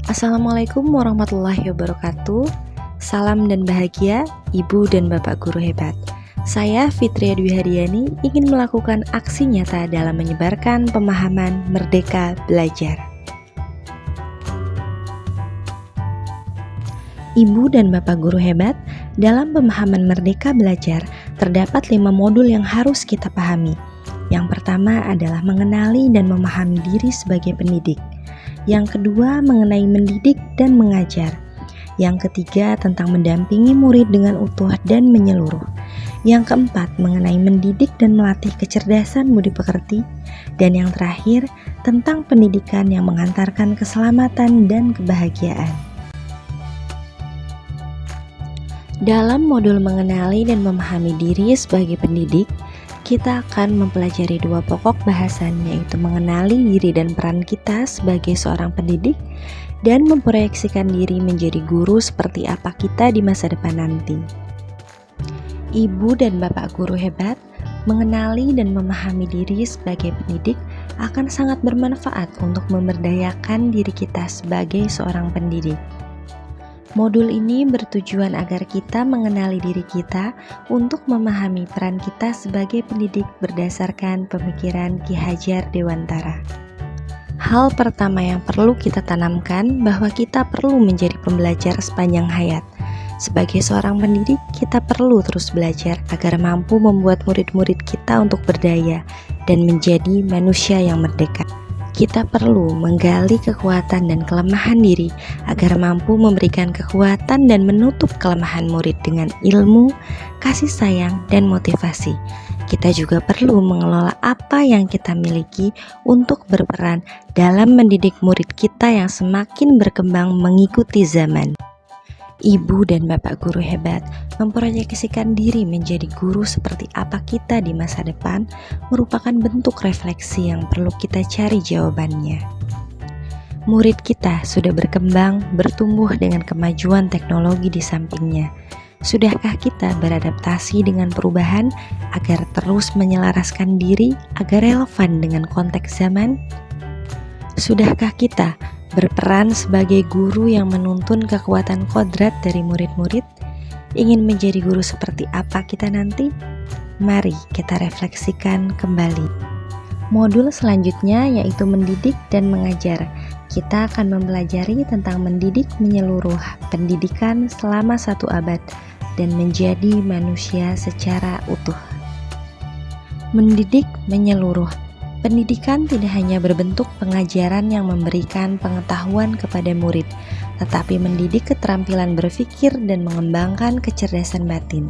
Assalamualaikum warahmatullahi wabarakatuh. Salam dan bahagia Ibu dan Bapak Guru hebat. Saya Fitria Dwi Haryani ingin melakukan aksi nyata dalam menyebarkan pemahaman Merdeka Belajar. Ibu dan Bapak Guru hebat, dalam pemahaman Merdeka Belajar terdapat 5 modul yang harus kita pahami. Yang pertama adalah mengenali dan memahami diri sebagai pendidik. Yang kedua mengenai mendidik dan mengajar. Yang ketiga tentang mendampingi murid dengan utuh dan menyeluruh. Yang keempat mengenai mendidik dan melatih kecerdasan budi pekerti. Dan yang terakhir tentang pendidikan yang mengantarkan keselamatan dan kebahagiaan. Dalam modul mengenali dan memahami diri sebagai pendidik, kita akan mempelajari 2 pokok bahasan, yaitu mengenali diri dan peran kita sebagai seorang pendidik dan memproyeksikan diri menjadi guru seperti apa kita di masa depan nanti. Ibu dan Bapak Guru hebat, mengenali dan memahami diri sebagai pendidik akan sangat bermanfaat untuk memberdayakan diri kita sebagai seorang pendidik. Modul ini bertujuan agar kita mengenali diri kita untuk memahami peran kita sebagai pendidik berdasarkan pemikiran Ki Hajar Dewantara. Hal pertama yang perlu kita tanamkan bahwa kita perlu menjadi pembelajar sepanjang hayat. Sebagai seorang pendidik, kita perlu terus belajar agar mampu membuat murid-murid kita untuk berdaya dan menjadi manusia yang merdeka. Kita perlu menggali kekuatan dan kelemahan diri agar mampu memberikan kekuatan dan menutup kelemahan murid dengan ilmu, kasih sayang, dan motivasi. Kita juga perlu mengelola apa yang kita miliki untuk berperan dalam mendidik murid kita yang semakin berkembang mengikuti zaman. Ibu dan Bapak Guru hebat, memproyeksikan diri menjadi guru seperti apa kita di masa depan merupakan bentuk refleksi yang perlu kita cari jawabannya. Murid kita sudah berkembang, bertumbuh dengan kemajuan teknologi di sampingnya. Sudahkah kita beradaptasi dengan perubahan agar terus menyelaraskan diri agar relevan dengan konteks zaman? Sudahkah kita berperan sebagai guru yang menuntun kekuatan kodrat dari murid-murid? Ingin menjadi guru seperti apa kita nanti? Mari kita refleksikan kembali. Modul selanjutnya yaitu mendidik dan mengajar. Kita akan mempelajari tentang mendidik menyeluruh, pendidikan selama 1 abad, dan menjadi manusia secara utuh. Mendidik menyeluruh. Pendidikan tidak hanya berbentuk pengajaran yang memberikan pengetahuan kepada murid, tetapi mendidik keterampilan berpikir dan mengembangkan kecerdasan batin,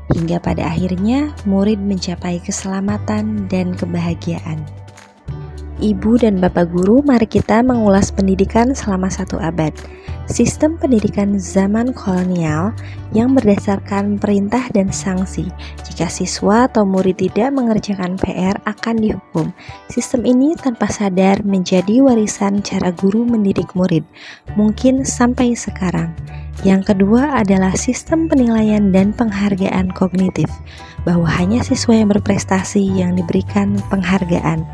hingga pada akhirnya murid mencapai keselamatan dan kebahagiaan. Ibu dan Bapak Guru, mari kita mengulas pendidikan selama 1 abad. Sistem pendidikan zaman kolonial yang berdasarkan perintah dan sanksi. Jika siswa atau murid tidak mengerjakan PR akan dihukum. Sistem ini tanpa sadar menjadi warisan cara guru mendidik murid, mungkin sampai sekarang. Yang kedua adalah sistem penilaian dan penghargaan kognitif, bahwa hanya siswa yang berprestasi yang diberikan penghargaan.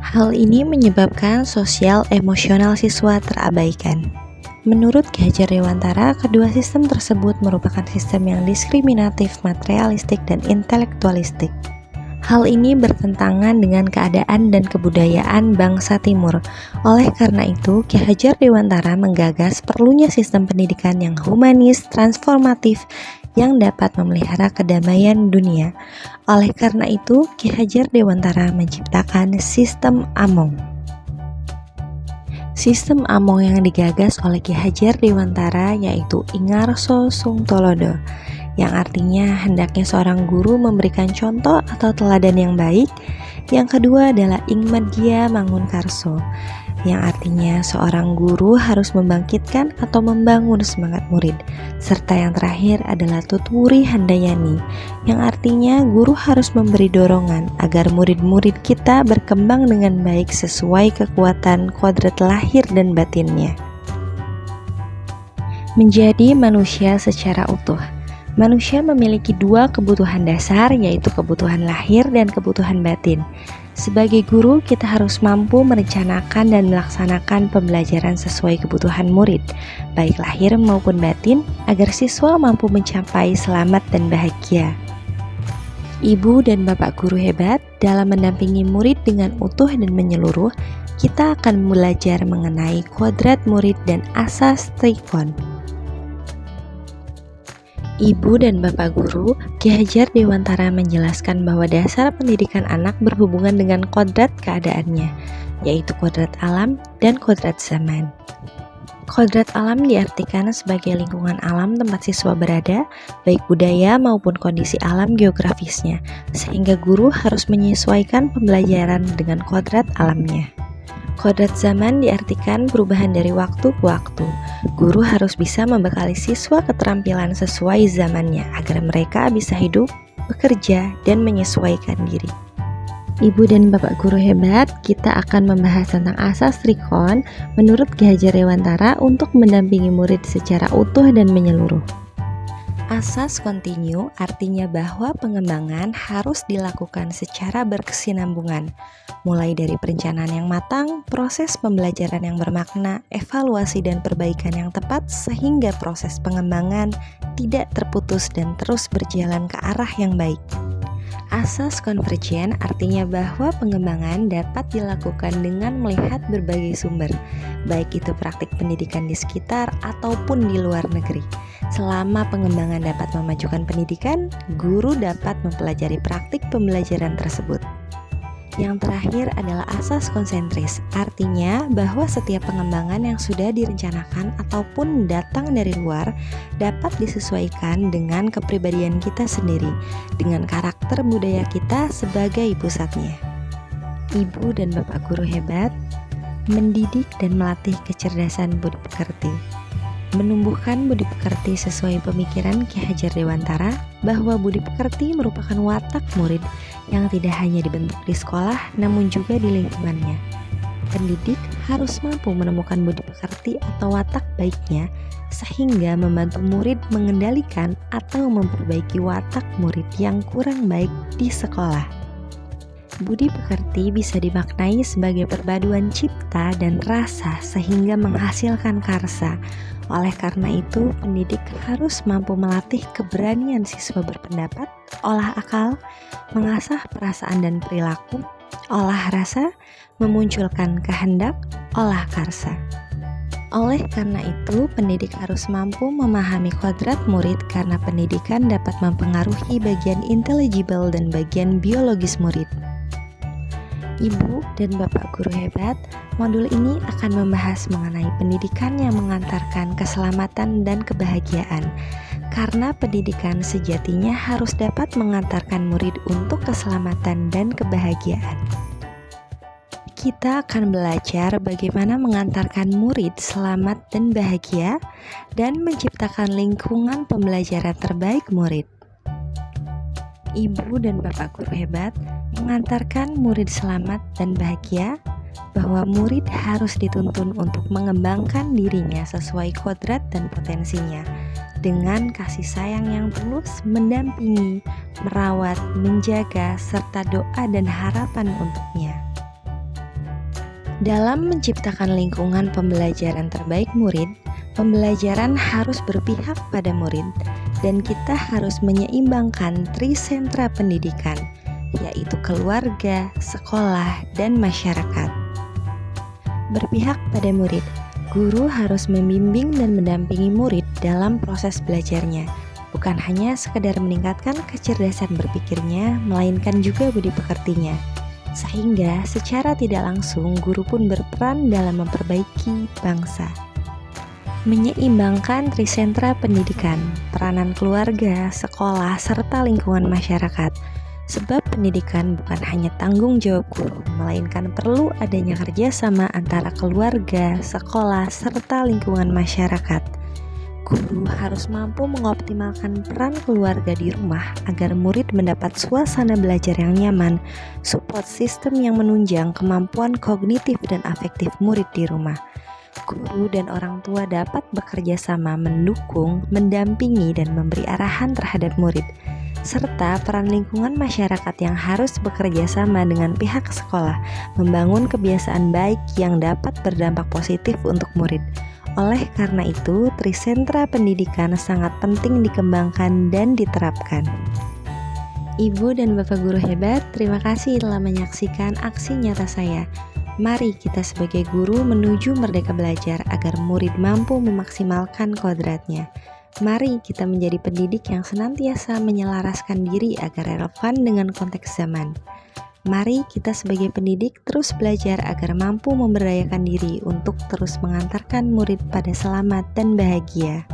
Hal ini menyebabkan sosial emosional siswa terabaikan. Menurut Ki Hajar Dewantara, kedua sistem tersebut merupakan sistem yang diskriminatif, materialistik, dan intelektualistik. Hal ini bertentangan dengan keadaan dan kebudayaan bangsa Timur. Oleh karena itu, Ki Hajar Dewantara menggagas perlunya sistem pendidikan yang humanis, transformatif, yang dapat memelihara kedamaian dunia. Oleh karena itu, Ki Hajar Dewantara menciptakan sistem Among. Sistem Among yang digagas oleh Ki Hajar Dewantara yaitu Ingarso Sungtolodo, yang artinya hendaknya seorang guru memberikan contoh atau teladan yang baik. Yang kedua adalah Ingmadgia Mangunkarso, yang artinya seorang guru harus membangkitkan atau membangun semangat murid. Serta yang terakhir adalah Tutwuri Handayani, yang artinya guru harus memberi dorongan agar murid-murid kita berkembang dengan baik sesuai kekuatan kodrat lahir dan batinnya. Menjadi manusia secara utuh. Manusia memiliki 2 kebutuhan dasar, yaitu kebutuhan lahir dan kebutuhan batin. Sebagai guru, kita harus mampu merencanakan dan melaksanakan pembelajaran sesuai kebutuhan murid, baik lahir maupun batin, agar siswa mampu mencapai selamat dan bahagia. Ibu dan bapak guru hebat, dalam mendampingi murid dengan utuh dan menyeluruh, kita akan belajar mengenai kodrat murid dan asas trikon. Ibu dan Bapak Guru, Ki Hajar Dewantara menjelaskan bahwa dasar pendidikan anak berhubungan dengan kodrat keadaannya, yaitu kodrat alam dan kodrat zaman. Kodrat alam diartikan sebagai lingkungan alam tempat siswa berada, baik budaya maupun kondisi alam geografisnya, sehingga guru harus menyesuaikan pembelajaran dengan kodrat alamnya. Kodrat zaman diartikan perubahan dari waktu ke waktu. Guru harus bisa membekali siswa keterampilan sesuai zamannya agar mereka bisa hidup, bekerja, dan menyesuaikan diri. Ibu dan Bapak Guru hebat, kita akan membahas tentang asas trikon menurut Ki Hajar Dewantara untuk mendampingi murid secara utuh dan menyeluruh. Asas kontinu artinya bahwa pengembangan harus dilakukan secara berkesinambungan, mulai dari perencanaan yang matang, proses pembelajaran yang bermakna, evaluasi dan perbaikan yang tepat, sehingga proses pengembangan tidak terputus dan terus berjalan ke arah yang baik. Asas konvergen artinya bahwa pengembangan dapat dilakukan dengan melihat berbagai sumber, baik itu praktik pendidikan di sekitar ataupun di luar negeri. Selama pengembangan dapat memajukan pendidikan, guru dapat mempelajari praktik pembelajaran tersebut. Yang terakhir adalah asas konsentris, artinya bahwa setiap pengembangan yang sudah direncanakan ataupun datang dari luar dapat disesuaikan dengan kepribadian kita sendiri, dengan karakter budaya kita sebagai pusatnya. Ibu dan Bapak Guru hebat, mendidik dan melatih kecerdasan budi pekerti. Menumbuhkan budi pekerti sesuai pemikiran Ki Hajar Dewantara bahwa budi pekerti merupakan watak murid yang tidak hanya dibentuk di sekolah namun juga di lingkungannya. Pendidik harus mampu menemukan budi pekerti atau watak baiknya sehingga membantu murid mengendalikan atau memperbaiki watak murid yang kurang baik di sekolah. Budi pekerti bisa dimaknai sebagai perpaduan cipta dan rasa sehingga menghasilkan karsa. Oleh karena itu, pendidik harus mampu melatih keberanian siswa berpendapat, olah akal, mengasah perasaan dan perilaku, olah rasa, memunculkan kehendak, olah karsa. Oleh karena itu, pendidik harus mampu memahami kodrat murid karena pendidikan dapat mempengaruhi bagian intelligible dan bagian biologis murid. Ibu dan Bapak Guru hebat, modul ini akan membahas mengenai pendidikan yang mengantarkan keselamatan dan kebahagiaan. Karena pendidikan sejatinya harus dapat mengantarkan murid untuk keselamatan dan kebahagiaan. Kita akan belajar bagaimana mengantarkan murid selamat dan bahagia dan menciptakan lingkungan pembelajaran terbaik murid. Ibu dan Bapak Guru hebat, mengantarkan murid selamat dan bahagia, bahwa murid harus dituntun untuk mengembangkan dirinya sesuai kodrat dan potensinya, dengan kasih sayang yang tulus, mendampingi, merawat, menjaga, serta doa dan harapan untuknya. Dalam menciptakan lingkungan pembelajaran terbaik murid, pembelajaran harus berpihak pada murid, dan kita harus menyeimbangkan trisentra pendidikan, yaitu keluarga, sekolah, dan masyarakat. Berpihak pada murid, guru harus membimbing dan mendampingi murid dalam proses belajarnya, bukan hanya sekedar meningkatkan kecerdasan berpikirnya, melainkan juga budi pekertinya. Sehingga secara tidak langsung guru pun berperan dalam memperbaiki bangsa. Menyeimbangkan trisentra pendidikan, peranan keluarga, sekolah, serta lingkungan masyarakat. Sebab pendidikan bukan hanya tanggung jawab guru, melainkan perlu adanya kerjasama antara keluarga, sekolah, serta lingkungan masyarakat. Guru harus mampu mengoptimalkan peran keluarga di rumah agar murid mendapat suasana belajar yang nyaman, support system yang menunjang kemampuan kognitif dan afektif murid di rumah. Guru dan orang tua dapat bekerja sama mendukung, mendampingi, dan memberi arahan terhadap murid. serta peran lingkungan masyarakat yang harus bekerja sama dengan pihak sekolah, membangun kebiasaan baik yang dapat berdampak positif untuk murid. Oleh karena itu, Trisentra Pendidikan sangat penting dikembangkan dan diterapkan. Ibu dan Bapak guru hebat, terima kasih telah menyaksikan aksi nyata saya. Mari kita sebagai guru menuju merdeka belajar agar murid mampu memaksimalkan kodratnya. Mari kita menjadi pendidik yang senantiasa menyelaraskan diri agar relevan dengan konteks zaman. Mari kita sebagai pendidik terus belajar agar mampu memberdayakan diri untuk terus mengantarkan murid pada selamat dan bahagia.